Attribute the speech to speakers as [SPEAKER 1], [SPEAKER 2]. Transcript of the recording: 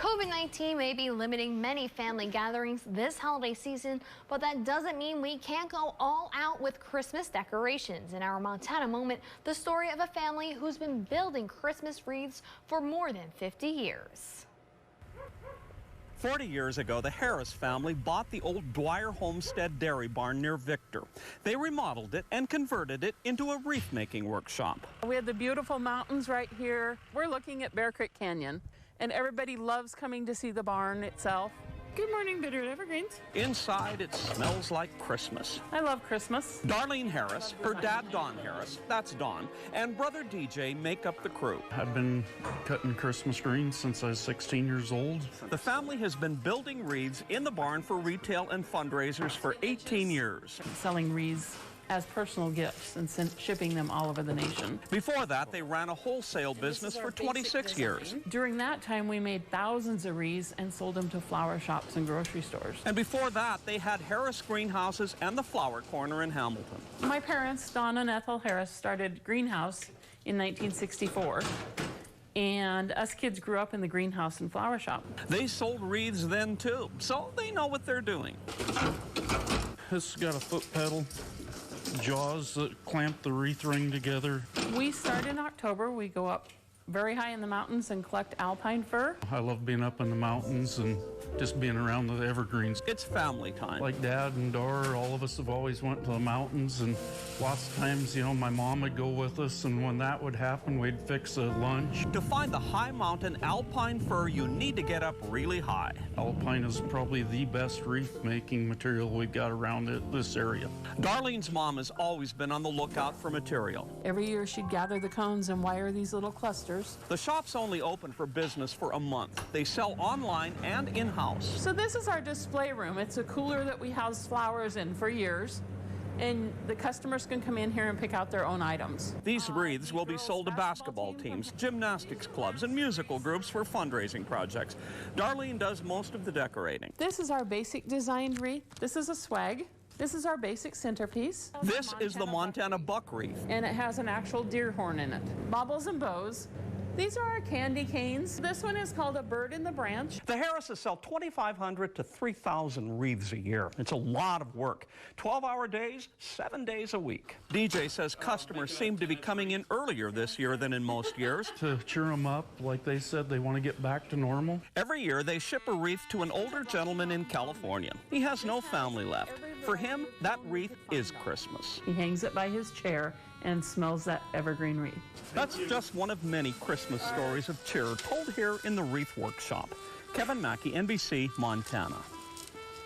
[SPEAKER 1] COVID-19 may be limiting many family gatherings this holiday season, but that doesn't mean we can't go all out with Christmas decorations. In our Montana Moment, the story of a family who's been building Christmas wreaths for more than 50 years.
[SPEAKER 2] 40 years ago, the Harris family bought the old Dwyer Homestead dairy barn near Victor. They remodeled it and converted it into a wreath-making workshop.
[SPEAKER 3] We have the beautiful mountains right here. We're looking at Bear Creek Canyon, and everybody loves coming to see the barn itself. Good morning, Bitterroot Evergreens.
[SPEAKER 2] Inside, it smells like Christmas.
[SPEAKER 3] I love Christmas.
[SPEAKER 2] Darlene Harris, her dad Don Harris, that's Don, and brother DJ make up the crew.
[SPEAKER 4] I've been cutting Christmas greens since I was 16 years old.
[SPEAKER 2] The family has been building wreaths in the barn for retail and fundraisers for 18 years.
[SPEAKER 3] Selling wreaths as personal gifts and shipping them all over the nation.
[SPEAKER 2] Before that, they ran a wholesale business for 26 years.
[SPEAKER 3] During that time, we made thousands of wreaths and sold them to flower shops and grocery stores.
[SPEAKER 2] And before that, they had Harris Greenhouses and the Flower Corner in Hamilton.
[SPEAKER 3] My parents, Don and Ethel Harris, started Greenhouse in 1964. And us kids grew up in the greenhouse and flower shop.
[SPEAKER 2] They sold wreaths then too, so they know what they're doing.
[SPEAKER 4] This has got a foot pedal, jaws that clamp the wreath ring together.
[SPEAKER 3] We start in October. We go up very high in the mountains and collect alpine fir.
[SPEAKER 4] I love being up in the mountains and just being around the evergreens.
[SPEAKER 2] It's family time.
[SPEAKER 4] Like Dad and Dora, all of us have always went to the mountains, and lots of times, you know, my mom would go with us, and when that would happen, we'd fix a lunch.
[SPEAKER 2] To find the high mountain alpine fir, you need to get up really high.
[SPEAKER 4] Alpine is probably the best wreath-making material we've got around this area.
[SPEAKER 2] Darlene's mom has always been on the lookout for material.
[SPEAKER 3] Every year she'd gather the cones and wire these little clusters.
[SPEAKER 2] The shop's only open for business for a month. They sell online and in-house.
[SPEAKER 3] So this is our display room. It's a cooler that we house flowers in for years, and the customers can come in here and pick out their own items.
[SPEAKER 2] These wreaths will be sold to basketball teams, gymnastics clubs, and musical groups for fundraising projects. Darlene does most of the decorating.
[SPEAKER 3] This is our basic designed wreath. This is a swag. This is our basic centerpiece.
[SPEAKER 2] This is the Montana buck wreath.
[SPEAKER 3] And it has an actual deer horn in it. Baubles and bows. These are our candy canes. This one is called a bird in the branch.
[SPEAKER 2] The Harrises sell 2,500 to 3,000 wreaths a year. It's a lot of work. 12-hour days, 7 days a week. DJ says customers seem to be coming in earlier this year than in most years.
[SPEAKER 4] To cheer them up, like they said, they want to get back to normal.
[SPEAKER 2] Every year, they ship a wreath to an older gentleman in California. He has no family left. For him, that wreath is Christmas.
[SPEAKER 3] He hangs it by his chair and smells that evergreen wreath.
[SPEAKER 2] That's just one of many Christmas stories of cheer told here in the Wreath Workshop. Kevin Mackey, NBC, Montana.